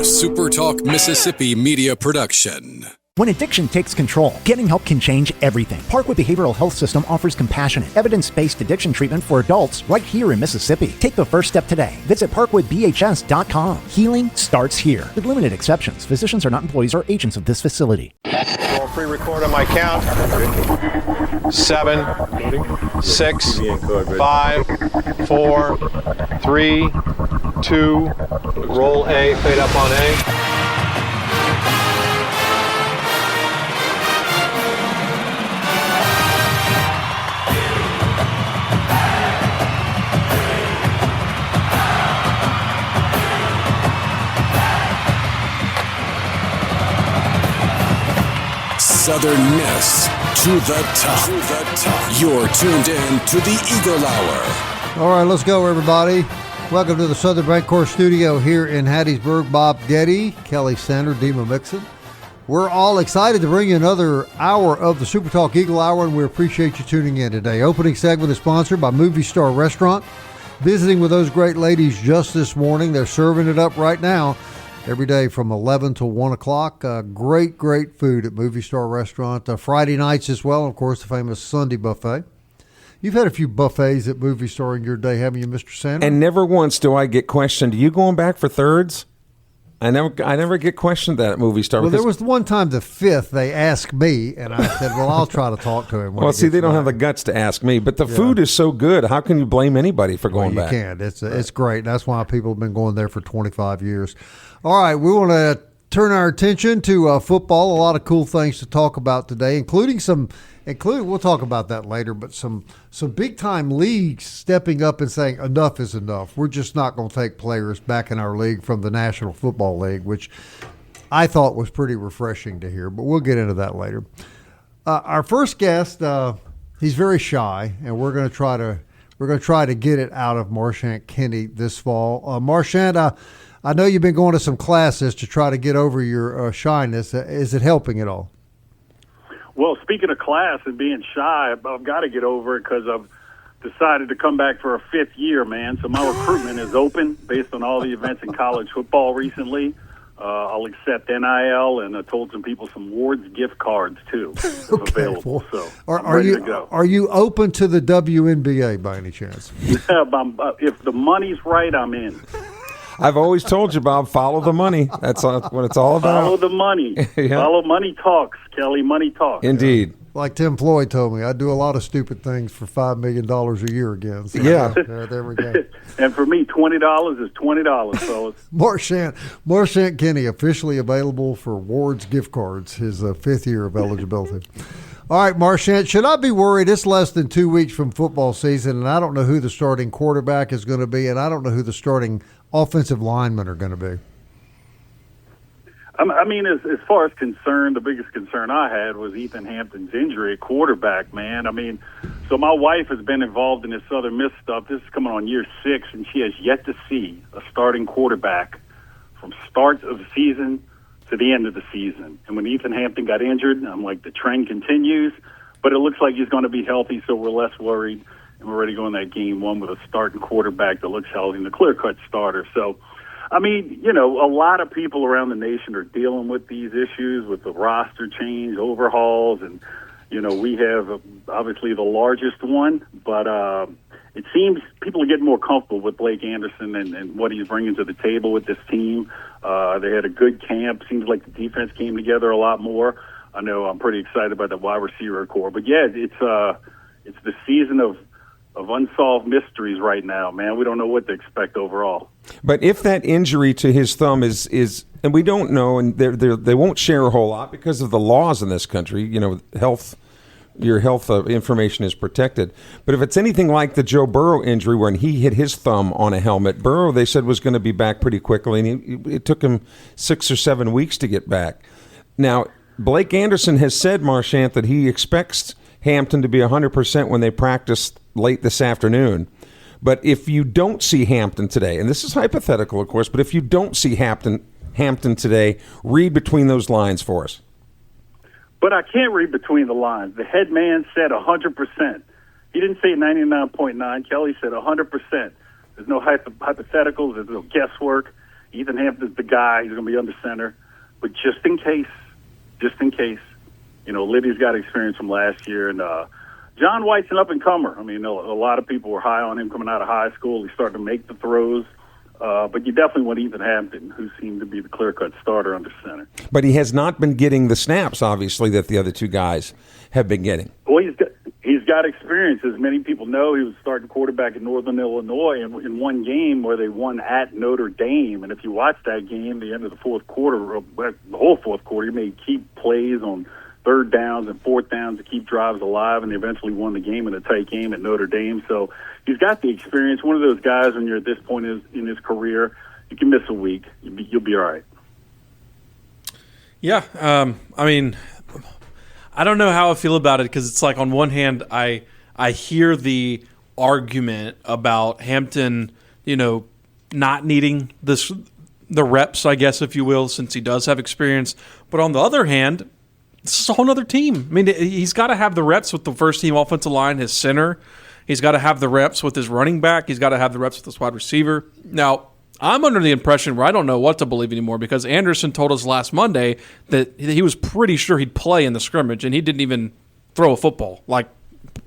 SuperTalk Mississippi media production. When addiction takes control, getting help can change everything. Parkwood Behavioral Health System offers compassionate, evidence-based addiction treatment for adults right here in Mississippi. Take the first step today. Visit parkwoodbhs.com. Healing starts here. With limited exceptions, physicians are not employees or agents of this facility. Roll pre-record on my count. 7, 6, 5, 4, 3, 2. Roll A, fade up on A. Southern Miss to the top. You're tuned in to the Eagle Hour. All right, let's go, everybody. Welcome to the Southern Bancorp Studio here in Hattiesburg. Bob Getty, Kelly Sander, Dima Mixon. We're all excited to bring you another hour of the SuperTalk Eagle Hour, and we appreciate you tuning in today. Opening segment is sponsored by Movie Star Restaurant. Visiting with those great ladies just this morning. They're serving it up right now. Every day from 11 to 1 o'clock. Great food at Movie Star Restaurant. Friday nights as well, of course, the famous Sunday buffet. You've had a few buffets at Movie Star in your day, haven't you, Mr. Sanders? And never once do I get questioned, are you going back for thirds? I never get questioned that at Movie Star. Well, there was one time the fifth, they asked me, and I said, well, I'll try to talk to him. Well, see, they don't have the guts to ask me, but the food is so good. How can you blame anybody for going back? You can't. It's great. That's why people have been going there for 25 years. All right, we want to turn our attention to football. A lot of cool things to talk about today, including we'll talk about that later, but some big-time leagues stepping up and saying enough is enough. We're just not going to take players back in our league from the National Football League, which I thought was pretty refreshing to hear, but we'll get into that later. Our first guest, he's very shy, and we're going to try to get it out of Marchant Kenney this fall. Marchant, I know you've been going to some classes to try to get over your shyness. Is it helping at all? Well, speaking of class and being shy, I've got to get over it because I've decided to come back for a fifth year, man. So my recruitment is open based on all the events in college football recently. I'll accept NIL, and I told some people some Ward's gift cards, too, if available. So are you open to the WNBA by any chance? If the money's right, I'm in. I've always told you, Bob, follow the money. That's what it's all about. Follow the money. Yeah. Follow money talks, Kelly. Money talks. Indeed. Like Tim Floyd told me, I do a lot of stupid things for $5 million a year again. So, yeah. There we go. And for me, $20 is $20, fellas. Marchant Kenney, officially available for Ward's gift cards, his fifth year of eligibility. All right, Marchant, should I be worried? It's less than 2 weeks from football season, and I don't know who the starting quarterback is going to be, and I don't know who the starting offensive linemen are going to be. I mean, as far as concern, the biggest concern I had was Ethan Hampton's injury at quarterback, man. I mean, so my wife has been involved in this Southern Miss stuff. This is coming on year 6, and she has yet to see a starting quarterback from start of the season to the end of the season. And when Ethan Hampton got injured, I'm like, the trend continues, but it looks like he's going to be healthy, so we're less worried, and we're ready to go in that game one with a starting quarterback that looks healthy and a clear-cut starter. So, I mean, you know, a lot of people around the nation are dealing with these issues with the roster change, overhauls, and, you know, we have obviously the largest one, but it seems people are getting more comfortable with Blake Anderson and what he's bringing to the table with this team. They had a good camp. Seems like the defense came together a lot more. I know I'm pretty excited about the wide receiver core. But, yeah, it's the season of unsolved mysteries right now, man. We don't know what to expect overall. But if that injury to his thumb is and we don't know, and they won't share a whole lot because of the laws in this country, you know, your health information is protected. But if it's anything like the Joe Burrow injury when he hit his thumb on a helmet, Burrow, they said, was going to be back pretty quickly, and it took him 6 or 7 weeks to get back. Now, Blake Anderson has said, Marchant, that he expects Hampton to be 100% when they practice late this afternoon. But if you don't see Hampton today, and this is hypothetical, of course, but if you don't see Hampton today, read between those lines for us. But I can't read between the lines. The head man said 100%. He didn't say 99.9. Kelly said 100%. There's no hypotheticals. There's no guesswork. Ethan Hampton's the guy. He's going to be under center. But just in case, Liddy's got experience from last year. And John White's an up-and-comer. I mean, a lot of people were high on him coming out of high school. He's starting to make the throws. But you definitely want Ethan Hampton, who seemed to be the clear-cut starter under center. But he has not been getting the snaps, obviously, that the other two guys have been getting. Well, he's got experience. As many people know, he was starting quarterback in Northern Illinois in one game where they won at Notre Dame. And if you watch that game, the end of the fourth quarter, the whole fourth quarter, he made key plays on third downs and fourth downs to keep drives alive, and they eventually won the game in a tight game at Notre Dame. So he's got the experience. One of those guys, when you're at this point in his career, you can miss a week. You'll be all right. Yeah. I mean, I don't know how I feel about it because it's like on one hand, I hear the argument about Hampton, not needing the reps, I guess, if you will, since he does have experience. But on the other hand, this is a whole other team. I mean, he's got to have the reps with the first-team offensive line, his center. He's got to have the reps with his running back. He's got to have the reps with his wide receiver. Now, I'm under the impression where I don't know what to believe anymore because Anderson told us last Monday that he was pretty sure he'd play in the scrimmage, and he didn't even throw a football,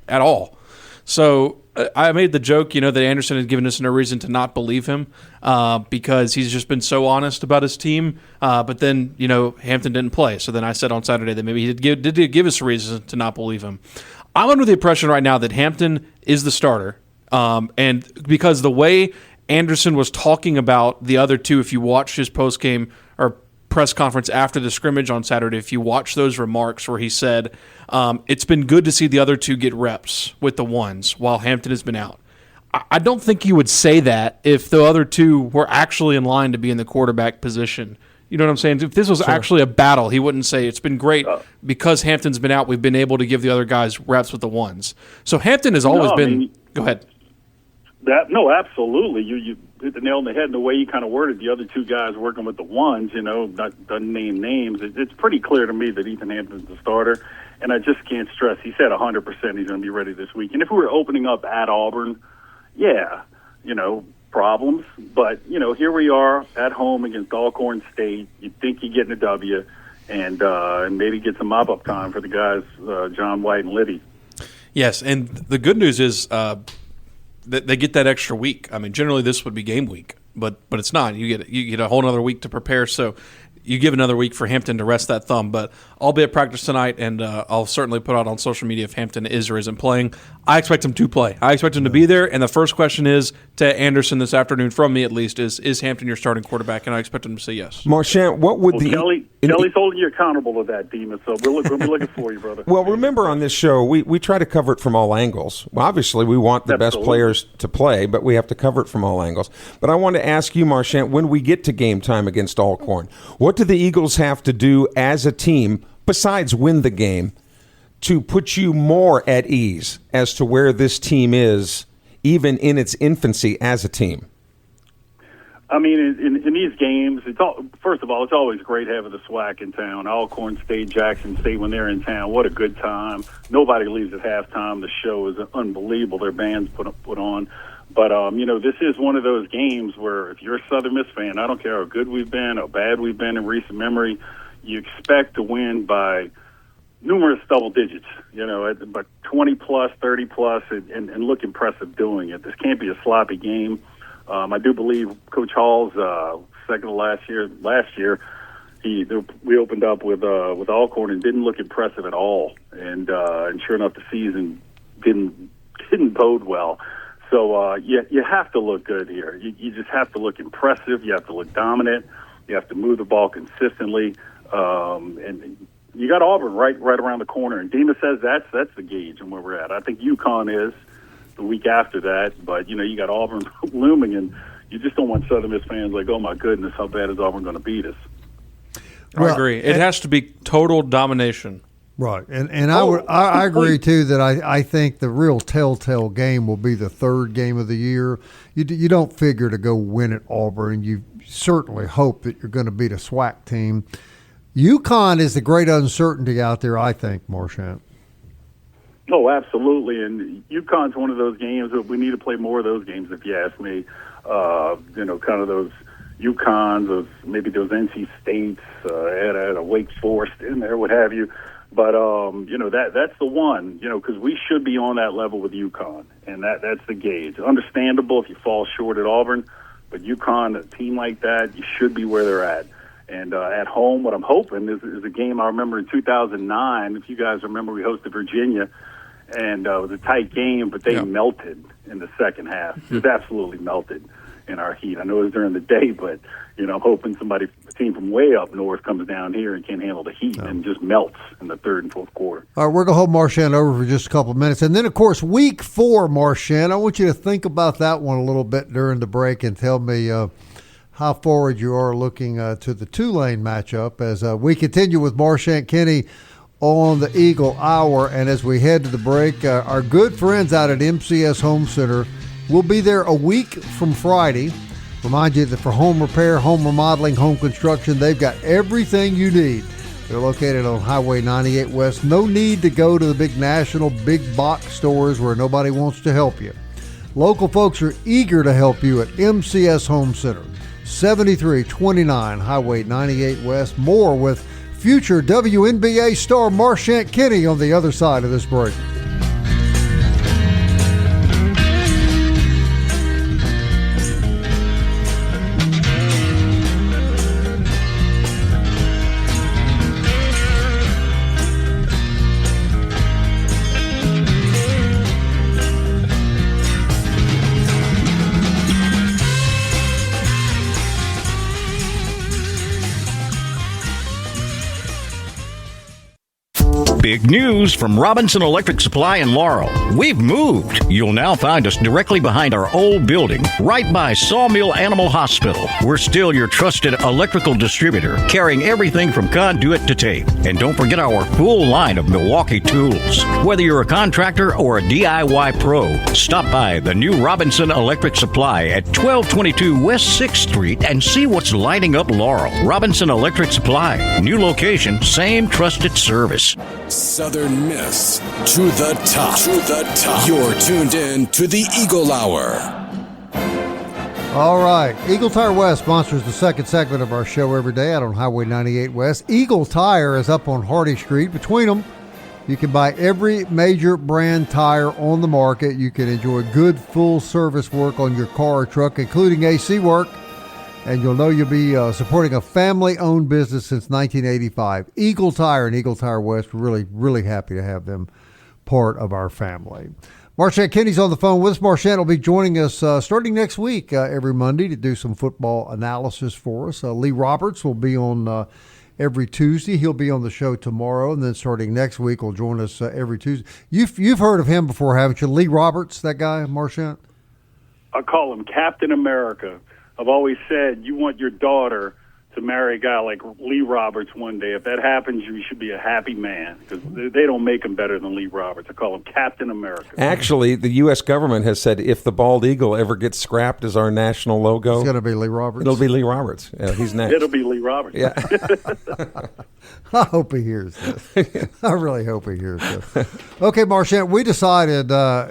at all. So I made the joke, that Anderson had given us no reason to not believe him because he's just been so honest about his team. But then, Hampton didn't play. So then I said on Saturday that maybe he did give us a reason to not believe him. I'm under the impression right now that Hampton is the starter. And because the way Anderson was talking about the other two, if you watch his postgame or press conference after the scrimmage on Saturday, if you watch those remarks where he said, it's been good to see the other two get reps with the ones while Hampton has been out. I don't think you would say that if the other two were actually in line to be in the quarterback position. You know what I'm saying? If this was actually a battle, he wouldn't say it's been great because Hampton's been out. We've been able to give the other guys reps with the ones. So Hampton has always been. Go ahead. Absolutely. You hit the nail on the head in the way you kind of worded the other two guys working with the ones. Doesn't name names. It's pretty clear to me that Ethan Hampton's the starter, and I just can't stress. He said 100% he's going to be ready this week. And if we were opening up at Auburn, problems. But, here we are at home against Alcorn State. You'd think you're getting a W and maybe get some mop-up time for the guys, John White and Liddy. Yes, and the good news is they get that extra week. I mean, generally this would be game week, but it's not. You get a whole other week to prepare, so you give another week for Hampton to rest that thumb. But I'll be at practice tonight, and I'll certainly put out on social media if Hampton is or isn't playing. I expect him to play. I expect him to be there, and the first question is to Anderson this afternoon, from me at least, is Hampton your starting quarterback? And I expect him to say yes. Marchant, what would Kelly's holding you accountable to that, Demas, so we'll be looking for you, brother. Well, remember on this show, we try to cover it from all angles. Well, obviously, we want the best players to play, but we have to cover it from all angles. But I want to ask you, Marchant, when we get to game time against Alcorn, what do the Eagles have to do as a team, besides win the game, to put you more at ease as to where this team is, even in its infancy as a team? I mean, in these games, first of all, it's always great having the SWAC in town. Alcorn State, Jackson State, when they're in town, what a good time. Nobody leaves at halftime. The show is unbelievable. Their bands put on. But, this is one of those games where if you're a Southern Miss fan, I don't care how good we've been, how bad we've been in recent memory, you expect to win by numerous double digits, but 20-plus, 30-plus, and look impressive doing it. This can't be a sloppy game. I do believe Coach Hall's second to last year, we opened up with Alcorn and didn't look impressive at all. And sure enough, the season didn't bode well. So you have to look good here. You just have to look impressive. You have to look dominant. You have to move the ball consistently. And you got Auburn right around the corner. And Demas says that's the gauge and where we're at. I think UConn is the week after that. But, you got Auburn looming, and you just don't want Southern Miss fans like, oh, my goodness, how bad is Auburn going to beat us? I agree. It has to be total domination. Right, and I agree too that I think the real telltale game will be the third game of the year. You don't figure to go win at Auburn. You certainly hope that you're going to beat a SWAC team. UConn is the great uncertainty out there, I think, Marchant. Oh, absolutely, and UConn's one of those games that we need to play more of those games, if you ask me. Kind of those UConns, of maybe those NC States, at a Wake Forest in there, what have you. But that's the one, because we should be on that level with UConn, and that's the gauge. Understandable if you fall short at Auburn, but UConn, a team like that, you should be where they're at. And at home, what I'm hoping is a game I remember in 2009. If you guys remember, we hosted Virginia, and it was a tight game, but they melted in the second half. Just absolutely melted in our heat. I know it was during the day, but I'm hoping a team from way up north comes down here and can't handle the heat and just melts in the third and fourth quarter. All right, we're going to hold Marchant over for just a couple of minutes. And then, of course, week 4, Marchant, I want you to think about that one a little bit during the break and tell me how forward you are looking to the Tulane matchup as we continue with Marchant Kenney on the Eagle Hour. And as we head to the break, our good friends out at MCS Home Center will be there a week from Friday. Remind you that for home repair, home remodeling, home construction, they've got everything you need. They're located on Highway 98 West. No need to go to the big national, big box stores where nobody wants to help you. Local folks are eager to help you at MCS Home Center, 7329 Highway 98 West. More with future WNBA star Marchant Kenney on the other side of this break. Big news from Robinson Electric Supply in Laurel. We've moved. You'll now find us directly behind our old building, right by Sawmill Animal Hospital. We're still your trusted electrical distributor, carrying everything from conduit to tape. And don't forget our full line of Milwaukee tools. Whether you're a contractor or a DIY pro, stop by the new Robinson Electric Supply at 1222 West 6th Street and see what's lighting up Laurel. Robinson Electric Supply. New location, same trusted service. Southern Miss to the top. To the top. You're tuned in to the Eagle Hour. All right. Eagle Tire West sponsors the second segment of our show every day out on Highway 98 West. Eagle Tire is up on Hardy Street. Between them, you can buy every major brand tire on the market. You can enjoy good full-service work on your car or truck, including AC work. And you'll know you'll be supporting a family-owned business since 1985. Eagle Tire and Eagle Tire West, we're really, really happy to have them part of our family. Marchant Kenney's on the phone with us. Marchant will be joining us starting next week every Monday to do some football analysis for us. Lee Roberts will be on every Tuesday. He'll be on the show tomorrow, and then starting next week will join us every Tuesday. You've heard of him before, haven't you? Lee Roberts, that guy, Marchant? I call him Captain America. I've always said you want your daughter to marry a guy like Lee Roberts one day. If that happens, you should be a happy man because they don't make him better than Lee Roberts. I call him Captain America. Actually, the U.S. government has said if the bald eagle ever gets scrapped as our national logo, it's going to be Lee Roberts. It'll be Lee Roberts. Yeah, he's next. It'll be Lee Roberts. Yeah. I hope he hears this. I really hope he hears this. Okay, Marchant, we decided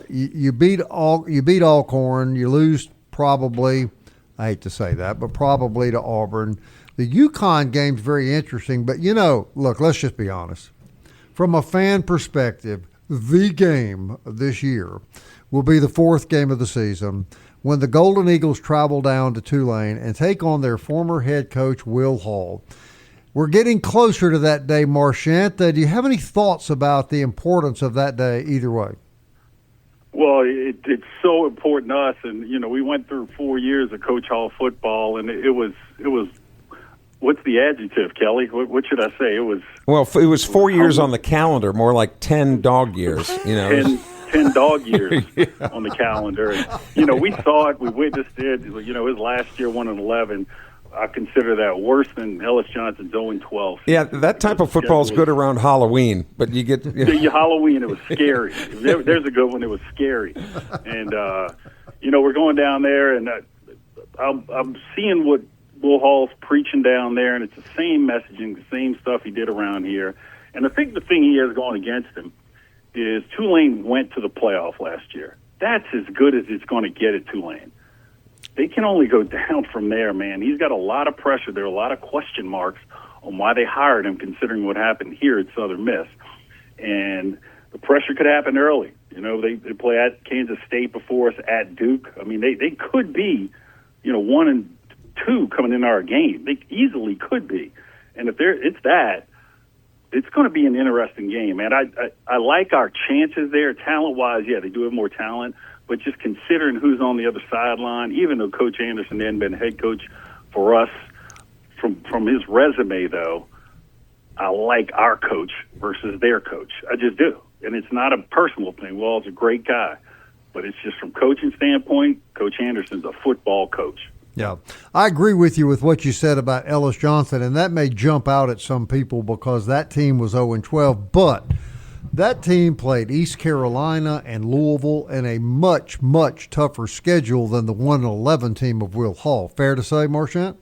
you beat Alcorn. You lose probably. I hate to say that, but probably to Auburn. The UConn game's very interesting, but, look, let's just be honest. From a fan perspective, the game this year will be the fourth game of the season when the Golden Eagles travel down to Tulane and take on their former head coach, Will Hall. We're getting closer to that day, Marchant. Do you have any thoughts about the importance of that day either way? Well, it's so important to us, and we went through 4 years of Coach Hall football, and it was. What's the adjective, Kelly? What should I say? It was 4 years on the calendar, more like 10 dog years. 10 dog years on the calendar. And, we saw it, we witnessed it. His last year 1-11. I consider that worse than Ellis Johnson's 0-12. Yeah, that type of football is good around Halloween, but you get Halloween. It was scary. There's a good one. It was scary, and we're going down there, and I'm seeing what Will Hall's preaching down there, and it's the same messaging, the same stuff he did around here. And I think the thing he has going against him is Tulane went to the playoff last year. That's as good as it's going to get at Tulane. they can only go down from there, man. He's got a lot of pressure. There are a lot of question marks on why they hired him, considering what happened here at Southern Miss. And the pressure could happen early. You know, they play at Kansas State before us, at Duke. I mean, they could be, 1-2 coming into our game. They easily could be. And if it's that, it's going to be an interesting game, man. I like our chances there. Talent-wise, yeah, they do have more talent. But just considering who's on the other sideline, even though Coach Anderson hadn't been head coach for us, from his resume, though, I like our coach versus their coach. I just do. And it's not a personal thing. Wall's a great guy. But it's just from coaching standpoint, Coach Anderson's a football coach. Yeah, I agree with you with what you said about Ellis Johnson, and that may jump out at some people because that team was 0-12, but that team played East Carolina and Louisville in a much, much tougher schedule than the 1-11 team of Will Hall. Fair to say, Marchant?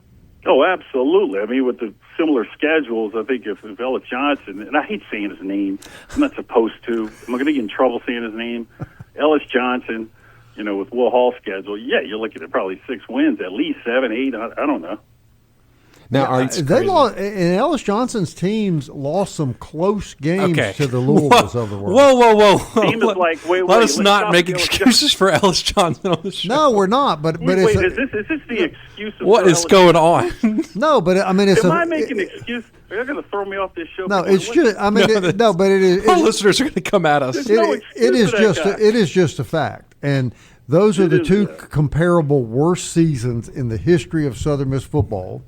Oh, absolutely. I mean, with the similar schedules, I think if Ellis Johnson, and I hate saying his name, I'm not supposed to. I'm going to get in trouble saying his name. Ellis Johnson, with Will Hall's schedule, yeah, you're looking at probably 6 wins, at least 7, 8. I don't know. Now, they lost, and Ellis Johnson's teams lost some close games to the Louisvilles of the world. Whoa. Let us not make excuses for Ellis Johnson on the show. No, we're not. But is this the excuse of what is going on? No, but I mean, am I making an excuse? Are you going to throw me off this show? No, it's just. I mean, but it is. Our listeners are going to come at us. It is just a fact, and those are the two comparable worst seasons in the history of Southern Miss football.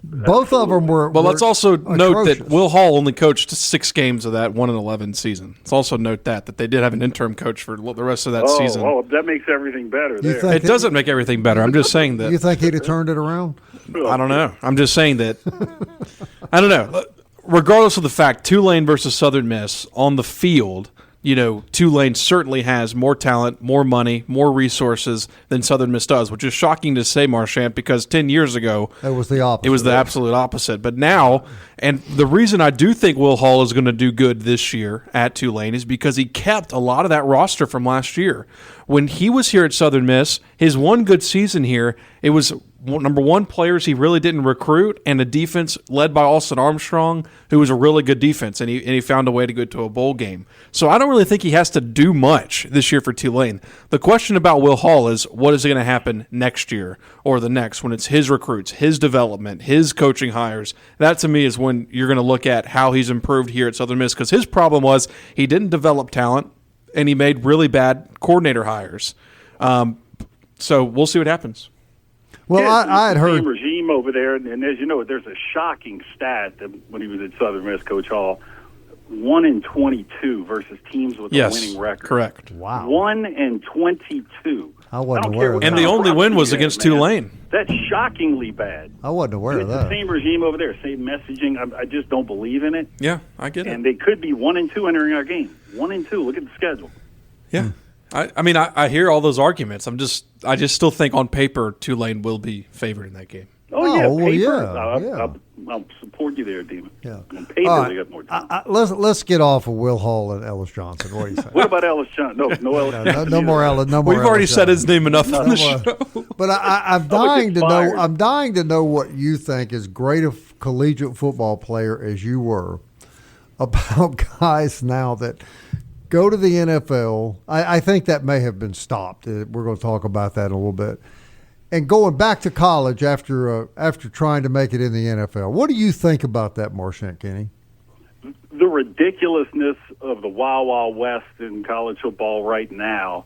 Both of them were. Well, let's also atrocious. note that Will Hall only coached 6 games of that 1-11 season. Let's also note that they did have an interim coach for the rest of that season. Oh, that makes everything better. It doesn't make everything better. I'm just saying that. You think he'd have turned it around? I don't know. I'm just saying that. I don't know. Regardless of the fact, Tulane versus Southern Miss on the field. Tulane certainly has more talent, more money, more resources than Southern Miss does, which is shocking to say, Marchant, because 10 years ago it was the opposite. It was the absolute opposite. But now, and the reason I do think Will Hall is going to do good this year at Tulane is because he kept a lot of that roster from last year. When he was here at Southern Miss, his one good season here, it was number one, players he really didn't recruit, and a defense led by Austin Armstrong, who was a really good defense, and he found a way to go to a bowl game. So I don't really think he has to do much this year for Tulane. The question about Will Hall is, what is going to happen next year or the next when it's his recruits, his development, his coaching hires? That, to me, is when you're going to look at how he's improved here at Southern Miss, because his problem was he didn't develop talent, and he made really bad coordinator hires. So we'll see what happens. Well, I had heard regime over there, and as you know, there's a shocking stat that when he was at Southern Miss, Coach Hall, 1-22 versus teams with a winning record. Correct. Wow. 1-22. I wasn't aware of that. And the only win was against Tulane. That's shockingly bad. I wasn't aware of that. It's the same regime over there, same messaging. I just don't believe in it. Yeah, I get it. And they could be 1-2 entering our game. 1-2. Look at the schedule. Yeah. I mean, I hear all those arguments. I just still think on paper Tulane will be favored in that game. I'll support you there, Demon. Yeah. On paper, they got more time. Let's get off of Will Hall and Ellis Johnson. What do you say? What about Ellis Johnson? No Ellis Johnson. No more Ellis. No more. We've already said his name enough on the show. But I'm dying to know. I'm dying to know what you think, as great a collegiate football player as you were, about guys now that go to the NFL. I think that may have been stopped. We're going to talk about that in a little bit. And going back to college after trying to make it in the NFL. What do you think about that, Marchant Kenney? The ridiculousness of the Wild Wild West in college football right now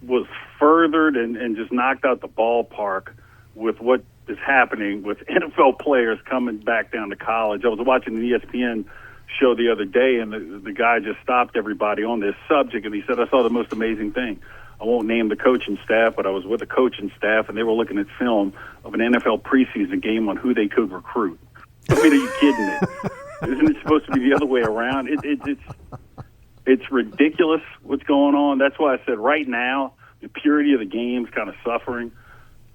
was furthered and just knocked out the ballpark with what is happening with NFL players coming back down to college. I was watching the ESPN show the other day, and the guy just stopped everybody on this subject, and he said, I saw the most amazing thing. I won't name the coaching staff, but I was with the coaching staff, and they were looking at film of an NFL preseason game on who they could recruit. I mean, are you kidding me? Isn't it supposed to be the other way around? It's ridiculous what's going on. That's why I said right now the purity of the game is kind of suffering,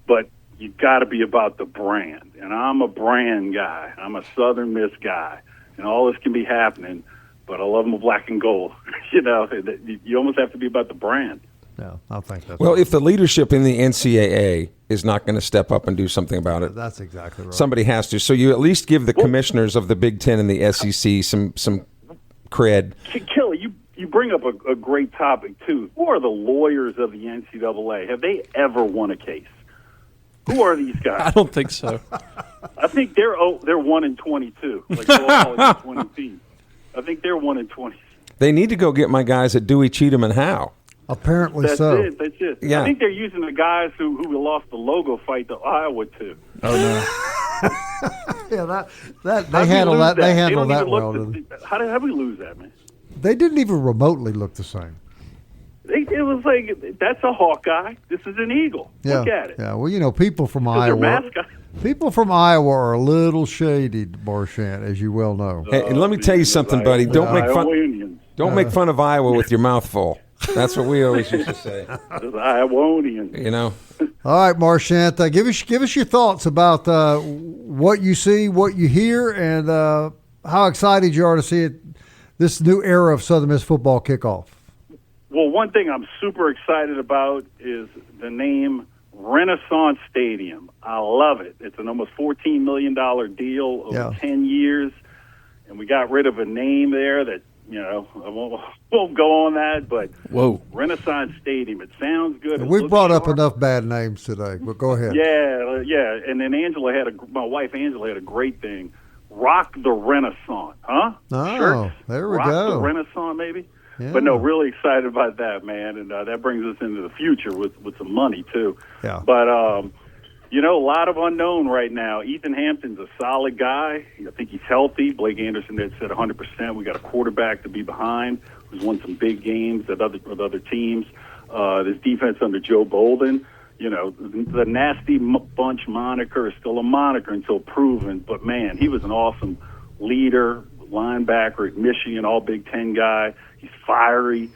but you got to be about the brand. And I'm a brand guy. I'm a Southern Miss guy. And all this can be happening, but I love them black and gold. You almost have to be about the brand. Yeah, I think that's Well, right. if the leadership in the NCAA is not going to step up and do something about it, That's exactly right. somebody has to. So you at least give the commissioners of the Big Ten and the SEC some cred. Kelly, you bring up a great topic, too. Who are the lawyers of the NCAA? Have they ever won a case? Who are these guys? I don't think so. I think they're 1-22. Like all 20 teams. I think they're 1-20. They need to go get my guys at Dewey, Cheatham, and Howe. Apparently That's so. it. That's it. Yeah. I think they're using the guys who lost the logo fight to Iowa too. Oh no. Yeah, they handle that. They handle that well. How did we lose that, man? They didn't even remotely look the same. It was like, that's a Hawkeye. This is an Eagle. Yeah. Look at it. Yeah. Well, people from Their Iowa. mascot. People from Iowa are a little shady, Marchant, as you well know. Hey, and let me tell you something, buddy. Don't make fun. Iowanians. Don't make fun of Iowa with your mouth full. That's what we always used to say. The Iowanians. You know. All right, Marchant, give us your thoughts about what you see, what you hear, and how excited you are to see this new era of Southern Miss football kick off. Well, one thing I'm super excited about is the name Renaissance Stadium. I love it. It's an almost $14 million deal over 10 years, and we got rid of a name there that, I won't go on that, but Whoa. Renaissance Stadium. It sounds good. We've brought up enough bad names today, but go ahead. Yeah. And then my wife Angela had a great thing. Rock the Renaissance, huh? Oh, Shirts. there we Rock go. the Renaissance, maybe. Yeah. But no, really excited about that, man, and that brings us into the future with some money too. Yeah. But a lot of unknown right now. Ethan Hampton's a solid guy. I think he's healthy. Blake Anderson had said 100%. We got a quarterback to be behind who's won some big games with other teams. This defense under Joe Bolden. The nasty bunch moniker is still a moniker until proven. But man, he was an awesome leader, linebacker at Michigan, all Big Ten guy. He's fiery.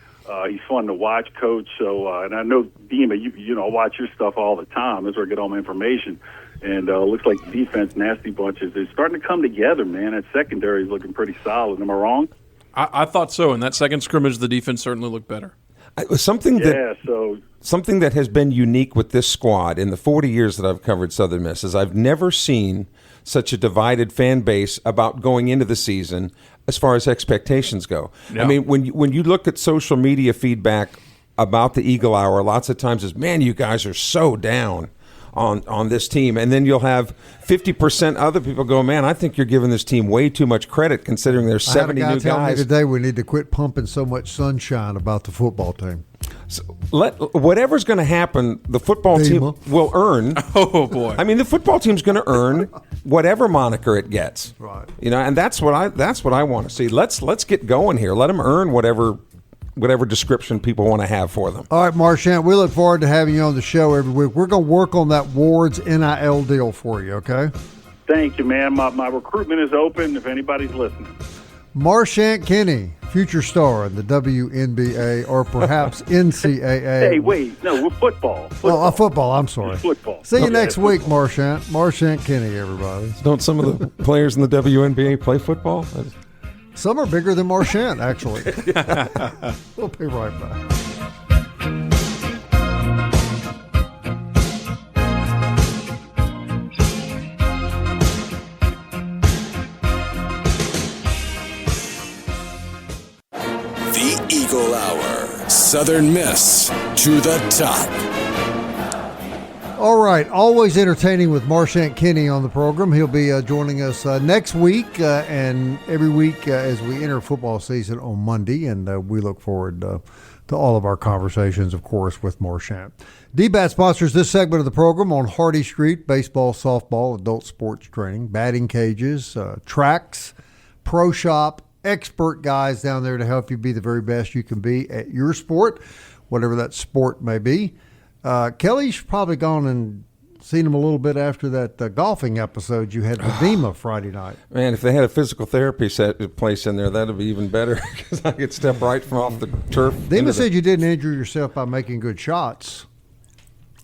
He's fun to watch, Coach. So, and I know, Dima, you watch your stuff all the time. That's where I get all my information. And looks like the defense, nasty bunches, is starting to come together, man. That secondary is looking pretty solid. Am I wrong? I thought so. In that second scrimmage, the defense certainly looked better. Something that has been unique with this squad in the 40 years that I've covered Southern Miss is I've never seen such a divided fan base about going into the season as far as expectations go. Yeah. I mean, when you look at social media feedback about the Eagle Hour, lots of times is, man, you guys are so down on this team. And then you'll have 50% other people go, man, I think you're giving this team way too much credit considering there's 70 new tell me guys. today we need to quit pumping so much sunshine about the football team. So whatever's going to happen, the football team will earn. Oh boy! I mean, the football team's going to earn whatever moniker it gets. Right. And that's what I want to see. Let's get going here. Let them earn whatever description people want to have for them. All right, Marchant, we look forward to having you on the show every week. We're going to work on that Ward's NIL deal for you. Okay. Thank you, man. My recruitment is open if anybody's listening. Marchant Kenney, future star in the WNBA or perhaps NCAA. Hey, wait. No, we're football. Football. I'm sorry. Football. See you next week, Marchant. Marchant Kenney, everybody. Don't some of the players in the WNBA play football? Some are bigger than Marchant, actually. We'll be right back. The Eagle Hour. Southern Miss to the top. All right, always entertaining with Marchant Kenney on the program. He'll be joining us next week and every week as we enter football season on Monday, and we look forward to all of our conversations, of course, with Marchant. DBAT sponsors this segment of the program on Hardy Street, baseball, softball, adult sports training, batting cages, tracks, pro shop, expert guys down there to help you be the very best you can be at your sport, whatever that sport may be. Kelly's probably gone and seen him a little bit after that golfing episode you had with Dima Friday night. Man, if they had a physical therapy place in there, that would be even better because I could step right from off the turf. Dima said you didn't injure yourself by making good shots.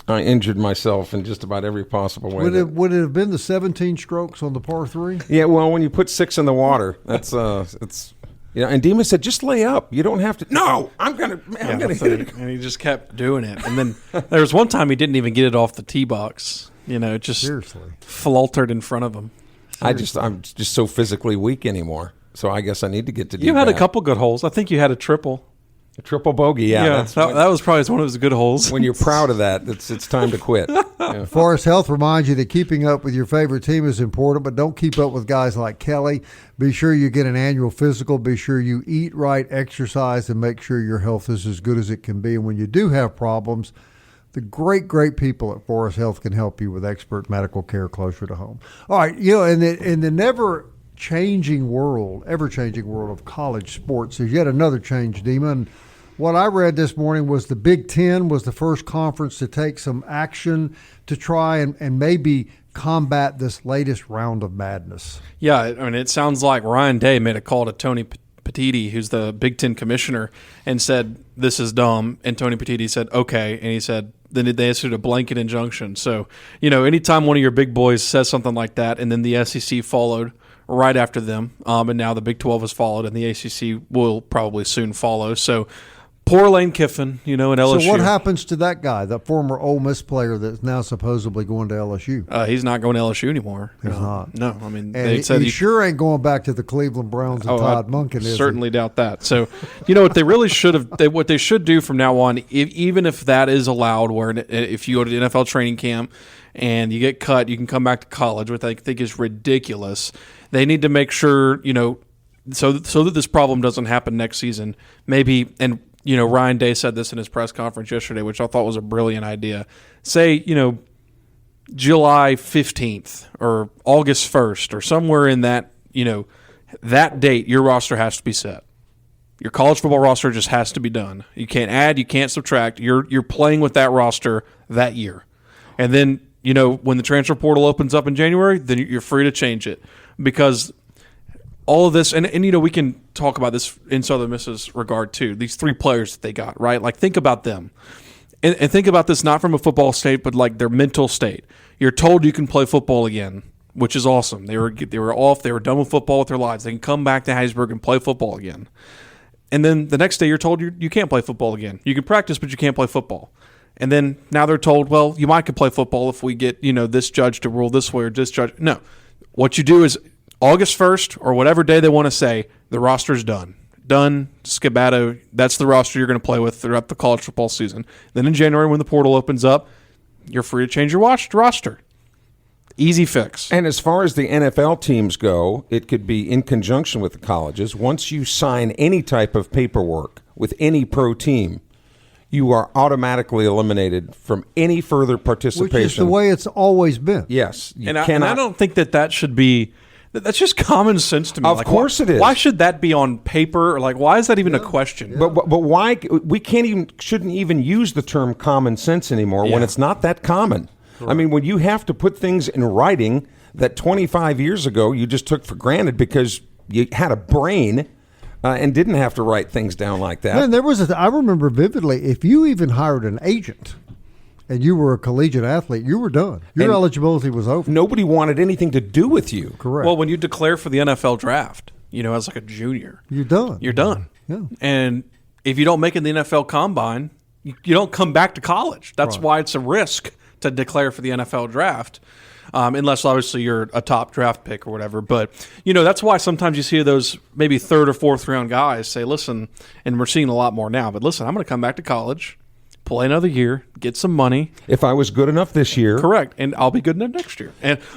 I injured myself in just about every possible way. Would it have been the 17 strokes on the par 3? Yeah, well, when you put 6 in the water, that's it's You know, and Dima said, just lay up. You don't have to. No, I'm going to hit it. And he just kept doing it. And then there was one time he didn't even get it off the tee box. You know, just Seriously. faltered in front of him. I'm just so physically weak anymore. So I guess I need to get to do You had that. a couple good holes. I think you had a triple. A triple bogey, yeah. That was probably one of his good holes. When you're proud of that, it's time to quit. Yeah. Forest Health reminds you that keeping up with your favorite team is important, but don't keep up with guys like Kelly. Be sure you get an annual physical. Be sure you eat right, exercise, and make sure your health is as good as it can be. And when you do have problems, the great people at Forest Health can help you with expert medical care closer to home. All right, you know, in the ever-changing world of college sports, there's yet another change, Dima. And what I read this morning was the Big Ten was the first conference to take some action to try and maybe combat this latest round of madness. Yeah, I mean, it sounds like Ryan Day made a call to Tony Petitti, who's the Big Ten commissioner, and said, this is dumb. And Tony Petitti said, okay. And he said, then they issued a blanket injunction. So, you know, anytime one of your big boys says something like that, and then the SEC followed right after them, and now the Big 12 has followed, and the ACC will probably soon follow. So, poor Lane Kiffin, you know, in LSU. So what happens to that guy, that former Ole Miss player that's now supposedly going to LSU? He's not going to LSU anymore. He's not. No, I mean, And they said he sure ain't going back to the Cleveland Browns and Todd Monken, is he? Certainly doubt that. So, you know what they really should have, what they should do from now on, even if that is allowed, where if you go to the NFL training camp and you get cut, you can come back to college, which I think is ridiculous. They need to make sure, you know, so that this problem doesn't happen next season. Maybe, and you know, Ryan Day said this in his press conference yesterday, which I thought was a brilliant idea. Say, you know, July 15th or August 1st or somewhere in that, you know, that date, your roster has to be set. Your college football roster just has to be done. You can't add, you can't subtract. You're playing with that roster that year. And then, you know, when the transfer portal opens up in January, then you're free to change it. Because all of this, and you know, we can talk about this in Southern Miss's regard too. These three players that they got, right? Like, think about them. And think about this not from a football state, but like their mental state. You're told you can play football again, which is awesome. They were off. They were done with football with their lives. They can come back to Hattiesburg and play football again. And then the next day you're told you can't play football again. You can practice, but you can't play football. And then now they're told, well, you might can play football if we get, you know, this judge to rule this way or this judge. No. What you do is August 1st or whatever day they want to say, the roster's done. Done, skedaddle. That's the roster you're going to play with throughout the college football season. Then in January when the portal opens up, you're free to change your roster. Easy fix. And as far as the NFL teams go, it could be in conjunction with the colleges. Once you sign any type of paperwork with any pro team, you are automatically eliminated from any further participation. Which is the way it's always been. Yes. And I don't think that should be – that's just common sense to me. Of course it is. Why should that be on paper? Like, why is that even a question? But why – we shouldn't even use the term common sense anymore when it's not that common. Correct. I mean, when you have to put things in writing that 25 years ago you just took for granted because you had a brain – and didn't have to write things down like that. Man, I remember vividly, if you even hired an agent and you were a collegiate athlete, you were done. Your eligibility was over. Nobody wanted anything to do with you. Correct. Well, when you declare for the NFL draft, you know, as like a junior, you're done. You're done. Yeah. And if you don't make it in the NFL combine, you don't come back to college. That's why it's a risk to declare for the NFL draft. Unless obviously you're a top draft pick or whatever. But, you know, that's why sometimes you see those maybe third or fourth round guys say, listen, and we're seeing a lot more now, but listen, I'm going to come back to college, play another year, get some money. If I was good enough this year. Correct. And I'll be good enough next year.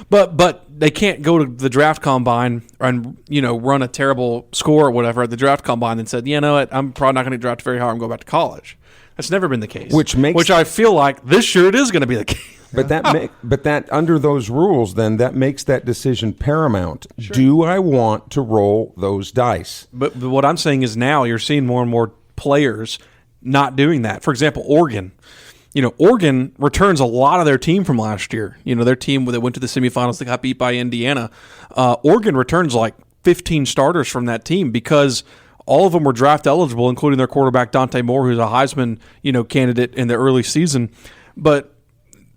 But they can't go to the draft combine and, you know, run a terrible score or whatever at the draft combine and said, you know what, I'm probably not going to draft very hard and go back to college. That's never been the case. Which I feel like this year it is going to be the case. But that under those rules, then that makes that decision paramount. Sure. Do I want to roll those dice? But what I'm saying is now you're seeing more and more players not doing that. For example, Oregon. You know, Oregon returns a lot of their team from last year. You know, their team that went to the semifinals, they got beat by Indiana. Oregon returns like 15 starters from that team because all of them were draft eligible, including their quarterback Dante Moore, who's a Heisman, you know, candidate in the early season. But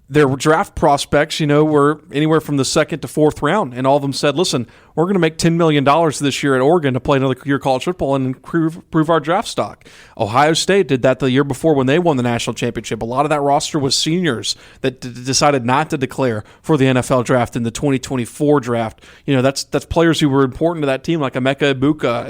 their draft prospects, you know, were anywhere from the second to fourth round, and all of them said, listen, we're going to make $10 million this year at Oregon to play another year of college football and improve our draft stock. Ohio State did that the year before when they won the national championship. A lot of that roster was seniors that decided not to declare for the NFL draft in the 2024 draft. That's players who were important to that team, like Emeka Egbuka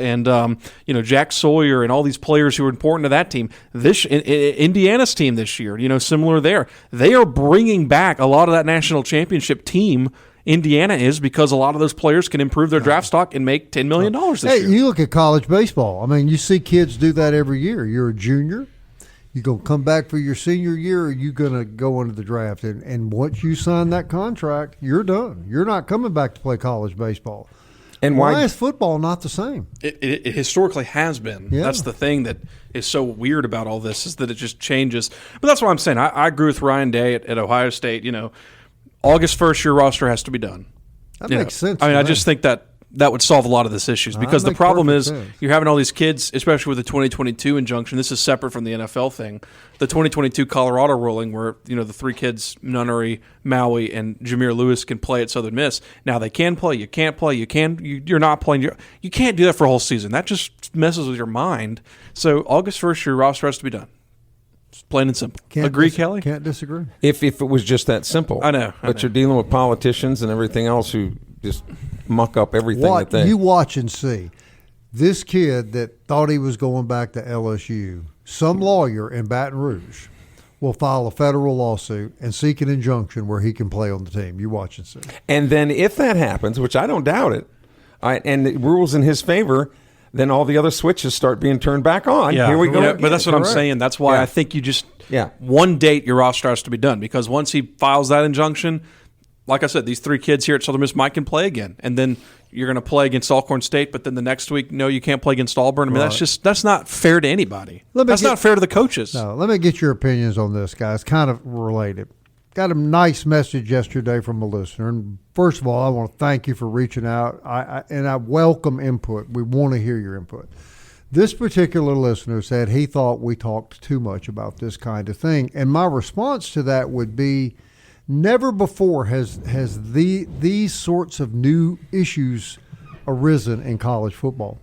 and Jack Sawyer and all these players who were important to that team. This Indiana's team this year, similar there. They are bringing back a lot of that national championship team. Indiana is, because a lot of those players can improve their draft stock and make $10 million this year. You look at college baseball. I mean, you see kids do that every year. You're a junior. You going to come back for your senior year, or you going to go into the draft? And once you sign that contract, you're done. You're not coming back to play college baseball. And why is football not the same? It historically has been. Yeah. That's the thing that is so weird about all this, is that it just changes. But that's what I'm saying. I agree with Ryan Day at Ohio State. August 1st, your roster has to be done. That makes sense. I just think that would solve a lot of this issues, because the problem is you're having all these kids, especially with the 2022 injunction. This is separate from the NFL thing. The 2022 Colorado ruling, where the three kids, Nunnery, Maui, and Jameer Lewis, can play at Southern Miss. Now they can play. You can't play. You're not playing. You can't do that for a whole season. That just messes with your mind. So August 1st, your roster has to be done. Plain and simple. Agree, Kelly? Can't disagree. If it was just that simple. I know. But you're dealing with politicians and everything else who just muck up everything You watch and see. This kid that thought he was going back to LSU, some lawyer in Baton Rouge will file a federal lawsuit and seek an injunction where he can play on the team. You watch and see. And then if that happens, which I don't doubt it, and it rules in his favor, then all the other switches start being turned back on. Yeah. Here we go. But that's what I'm saying. That's why I think you just one date your roster has to be done, because once he files that injunction, like I said, these three kids here at Southern Miss might can play again, and then you're going to play against Alcorn State, but then the next week, no, you can't play against Auburn. I mean, that's not fair to anybody. That's not fair to the coaches. No, let me get your opinions on this, guys. Kind of related. Got a nice message yesterday from a listener. And first of all, I want to thank you for reaching out. I welcome input. We want to hear your input. This particular listener said he thought we talked too much about this kind of thing. And my response to that would be, never before has these sorts of new issues arisen in college football.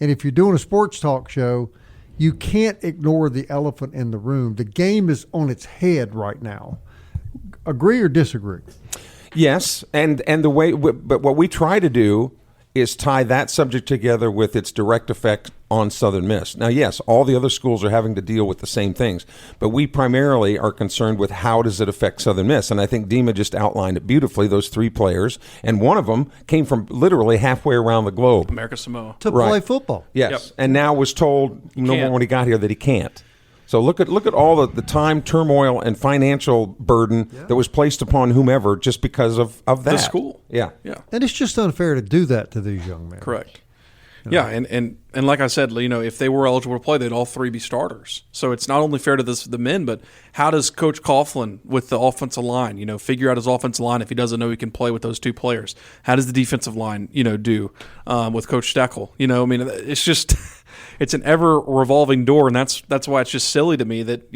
And if you're doing a sports talk show, you can't ignore the elephant in the room. The game is on its head right now. Agree or disagree? Yes, and the way, but what we try to do is tie that subject together with its direct effect on Southern Miss. Now, yes, all the other schools are having to deal with the same things, but we primarily are concerned with how does it affect Southern Miss. And I think Dima just outlined it beautifully, those three players, and one of them came from literally halfway around the globe. America Samoa. To play football. Yes, Yep. and now was told when he got here that he can't. So look at all the time, turmoil, and financial burden that was placed upon whomever just because of that. The school. Yeah. And it's just unfair to do that to these young men. Correct. Yeah, and like I said, if they were eligible to play, they'd all three be starters. So it's not only fair to the men, but how does Coach Coughlin with the offensive line, figure out his offensive line if he doesn't know he can play with those two players? How does the defensive line, do with Coach Steckel? It's just it's an ever revolving door, and that's why it's just silly to me that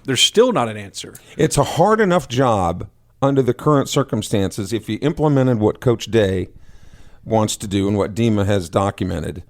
there's still not an answer. It's a hard enough job under the current circumstances if you implemented what Coach Day wants to do and what Dima has documented,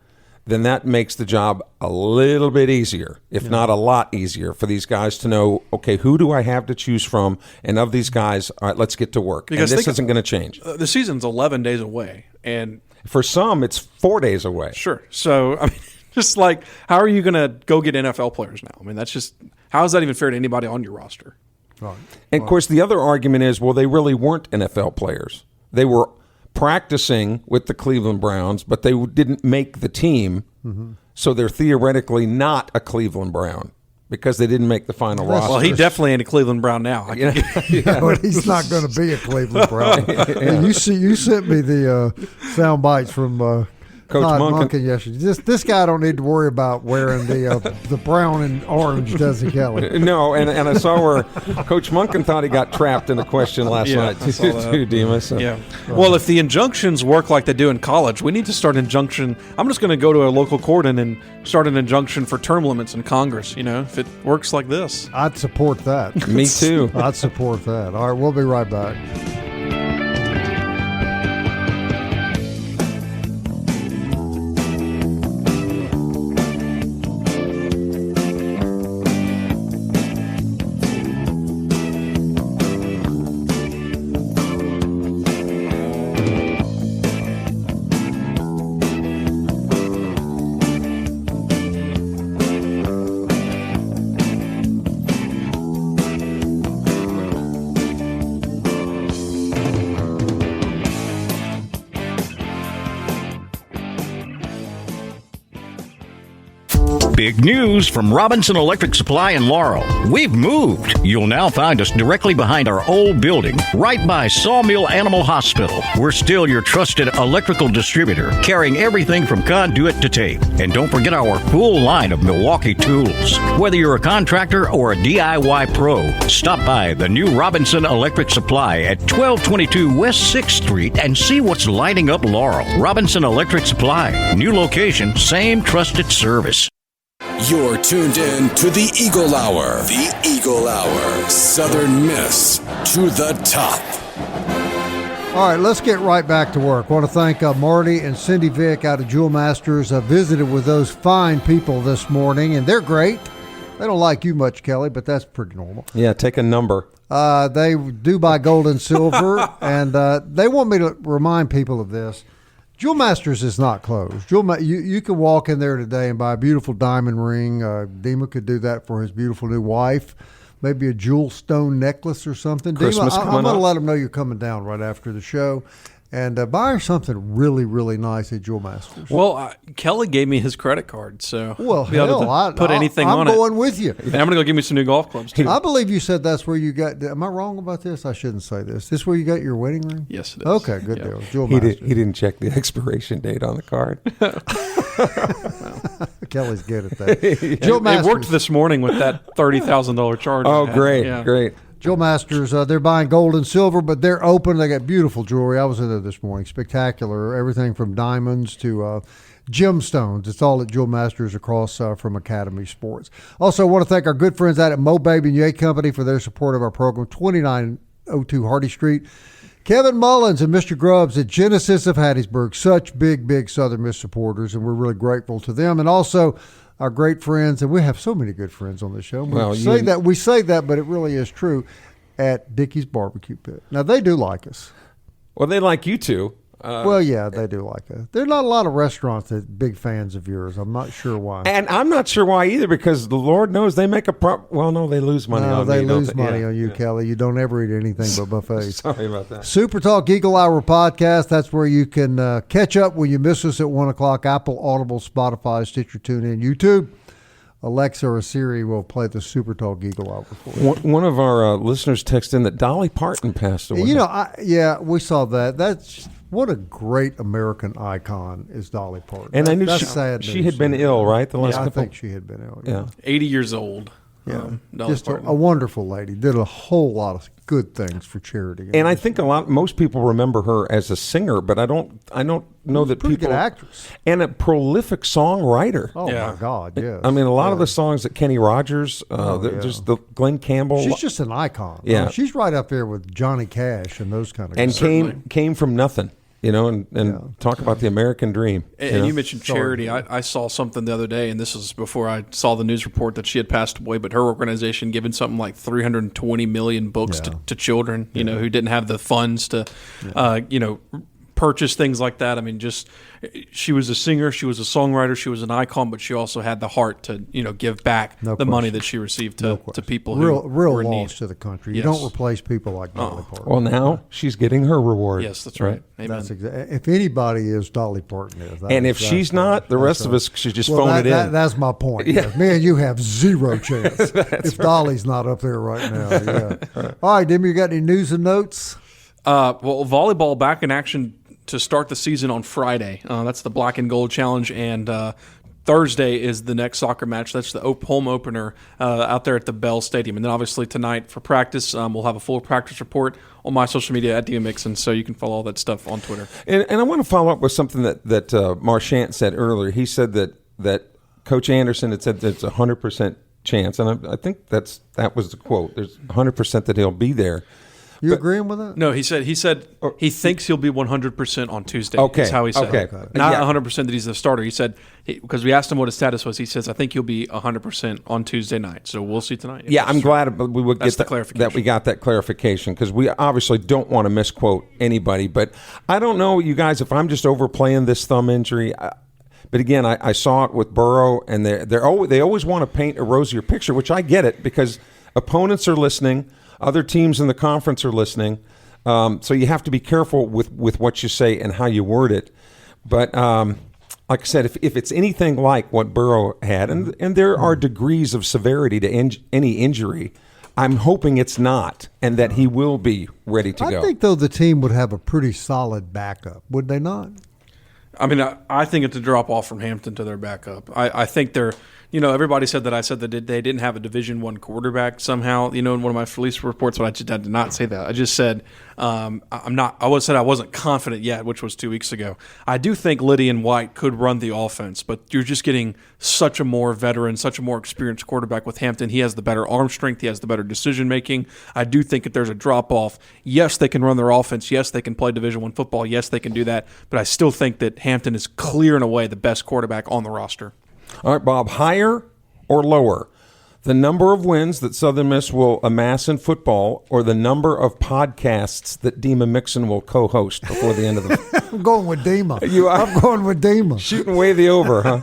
then that makes the job a little bit easier, if not a lot easier, for these guys to know, okay, who do I have to choose from? And of these guys, all right, let's get to work. Because this isn't going to change. The season's 11 days away, and for some, it's 4 days away. Sure. So, just like, how are you going to go get NFL players now? That's just, how is that even fair to anybody on your roster? Right. And, of course, the other argument is, well, they really weren't NFL players. They were practicing with the Cleveland Browns, but they didn't make the team, so they're theoretically not a Cleveland Brown because they didn't make the final roster. Well, he definitely ain't a Cleveland Brown now. But he's not going to be a Cleveland Brown. And you sent me the sound bites from Coach Monken yesterday. This guy don't need to worry about wearing the brown and orange, does he, Kelly? No, and I saw where Coach Monken thought he got trapped in a question last night too, Dima. So. Yeah. Well, if the injunctions work like they do in college, we need to start injunction. I'm just going to go to a local court and start an injunction for term limits in Congress. If it works like this, I'd support that. Me too. I'd support that. All right, we'll be right back. Big news from Robinson Electric Supply in Laurel. We've moved. You'll now find us directly behind our old building, right by Sawmill Animal Hospital. We're still your trusted electrical distributor, carrying everything from conduit to tape. And don't forget our full line of Milwaukee tools. Whether you're a contractor or a DIY pro, stop by the new Robinson Electric Supply at 1222 West 6th Street and see what's lighting up Laurel. Robinson Electric Supply. New location, same trusted service. You're tuned in to the Eagle Hour. The Eagle Hour. Southern Miss to the top. All right, let's get right back to work. I want to thank Marty and Cindy Vick out of Jewel Masters. Visited with those fine people this morning, and they're great. They don't like you much, Kelly, but that's pretty normal. Yeah, take a number. They do buy gold and silver, and they want me to remind people of this. Jewel Masters is not closed. You can walk in there today and buy a beautiful diamond ring. Dima could do that for his beautiful new wife. Maybe a jewel stone necklace or something. Christmas Dima, I'm going to up. let them know you're coming down right after the show. And buy her something really, really nice at Jewel Masters. Well, Kelly gave me his credit card, so Well, be able hell, to put anything I'm on it. going with you. And I'm going to go give me some new golf clubs, too. I believe you said that's where you got. Am I wrong about this? I shouldn't say this. This where you got your wedding ring? Yes, it is. Okay, good Yeah. deal. Jewel He Masters. didn't check the expiration date on the card. Kelly's good at that. It Jewel Masters. worked this morning with that $30,000 charge. Oh, I had. great, Yeah. great. Jewel Masters, they're buying gold and silver, but they're open. They got beautiful jewelry. I was in there this morning. Spectacular. Everything from diamonds to gemstones. It's all at Jewel Masters across from Academy Sports. Also, I want to thank our good friends out at Mo Baby and Yay Company for their support of our program. 2902 Hardy Street. Kevin Mullins and Mr. Grubbs at Genesis of Hattiesburg. Such big Southern Miss supporters, and we're really grateful to them. And also our great friends, and we have so many good friends on the show. Well, We say that, but it really is true, at Dickey's Barbecue Pit. Now, they do like us. Well, they like you two. Well, yeah, they do like us. There are not a lot of restaurants that are big fans of yours. I'm not sure why. And I'm not sure why either, because the Lord knows they make well, no, they lose money on me. They don't lose money Yeah, on you, yeah. Kelly. You don't ever eat anything but buffets. Sorry about that. Super Talk Eagle Hour podcast. That's where you can catch up when you miss us at 1 o'clock. Apple, Audible, Spotify, Stitcher, TuneIn, YouTube. Alexa or Siri will play the Super Talk Eagle Hour for you. One of our listeners texted in that Dolly Parton passed away. You know, we saw that. That's what a great American icon is Dolly Parton. and I knew That's she sad she news. had been ill, right? The last Yeah, I couple. think she had been ill. Yeah. 80 years old. Yeah, Dolly just a Parton. wonderful lady. Did a whole lot of good things for charity. And I think most people remember her as a singer, but I don't know that pretty people. good actress. And a prolific songwriter. Oh Yeah. my God, yes. I mean, a lot of Yeah. the songs that Kenny Rogers, yeah. just the Glenn Campbell, She's just an icon. Yeah. She's right up there with Johnny Cash and those kind of and guys. came from nothing, and talk about the American dream. And know? you mentioned charity. I saw something the other day, and this is before I saw the news report that she had passed away, but her organization given something like 320 million books to children, who didn't have the funds to, purchase things like that. I mean, she was a singer, she was a songwriter, she was an icon, but she also had the heart to, give back the money that she received to people who real were in loss need. to the country. You Yes. don't replace people like Dolly Parton. Well, now she's getting her reward. Yes, that's right. Amen. That's if anybody is, Dolly Parton is. And if she's not, the rest of us should just phone it in. That's my point. Yeah. Me and you have zero chance if Dolly's not up there right now. Yeah. All right, Dim, you got any news and notes? Well, volleyball back in action to start the season on Friday. That's the Black and Gold Challenge, and Thursday is the next soccer match. That's the home opener out there at the Bell Stadium. And then obviously tonight for practice, we'll have a full practice report on my social media at DMixon, so you can follow all that stuff on Twitter. And I want to follow up with something that Marchant said earlier. He said that Coach Anderson had said that it's 100% chance, and I think that was the quote. There's 100% that he'll be there. You agreeing with that? No, he said he thinks he'll be 100% on Tuesday. Okay, is how he said. okay. It. Not Yeah. 100% that he's the starter. He said because we asked him what his status was. He says I think he'll be 100% on Tuesday night. So we'll see tonight. Yeah, I'm glad we would That's get the that we got that clarification, because we obviously don't want to misquote anybody. But I don't know, you guys, if I'm just overplaying this thumb injury. But again, I saw it with Burrow, and they always want to paint a rosier picture, which I get it, because opponents are listening, other teams in the conference are listening. So you have to be careful with what you say and how you word it. But like I said, if it's anything like what Burrow had, and there are degrees of severity to any injury, I'm hoping it's not, and that he will be ready to go. I think, though, the team would have a pretty solid backup, would they not? I mean, I think it's a drop off from Hampton to their backup. I think they're, everybody said that I said that they didn't have a Division I quarterback somehow, in one of my release reports, but I did not say that. I just said I wasn't confident yet, which was 2 weeks ago. I do think Lydian White could run the offense, but you're just getting such a more veteran, such a more experienced quarterback with Hampton. He has the better arm strength. He has the better decision making. I do think that there's a drop off. Yes, they can run their offense. Yes, they can play Division I football. Yes, they can do that. But I still think that Hampton is clear and away the best quarterback on the roster. All right, Bob, higher or lower? The number of wins that Southern Miss will amass in football, or the number of podcasts that Dima Mixon will co-host before the end of the I'm going with Dima. You are? I'm going with Dima. Shooting way the over, huh?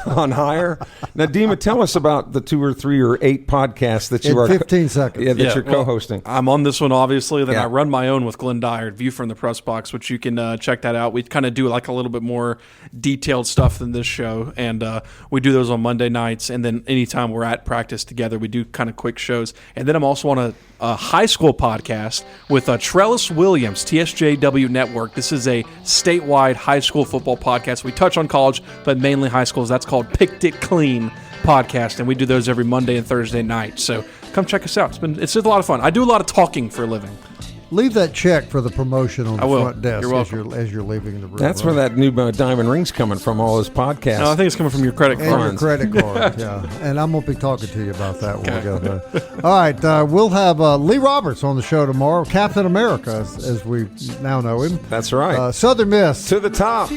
On higher? Now, Dima, tell us about the 2 or 3 or 8 podcasts that you are 15 seconds. Yeah, you're co-hosting. I'm on this one, obviously. Then I run my own with Glenn Dyer, View from the Press Box, which you can check that out. We kind of do like a little bit more detailed stuff than this show, and we do those on Monday nights. And then anytime we're at practice together, we do kind of quick shows. And then I'm also on a high school podcast with Trellis Williams, TSJW Network. This is a statewide high school football podcast. We touch on college, but mainly high schools. That's called Picked It Clean podcast, and we do those every Monday and Thursday night. So come check us out. It's just a lot of fun. I do a lot of talking for a living. Leave that check for the promotion on the front desk. You're welcome. as you're leaving the room. That's where that new diamond ring's coming from, all those podcasts. No, I think it's coming from your credit card. And your credit card, yeah. And I'm going to be talking to you about that when we go there. All right, we'll have Lee Roberts on the show tomorrow, Captain America, as we now know him. That's right. Southern Miss. To the top. I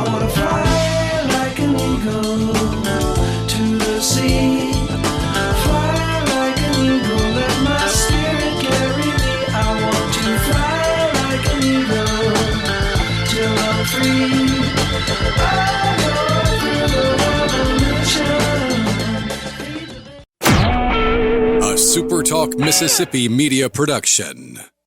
want to fly like an eagle to the sea. A SuperTalk Mississippi media production.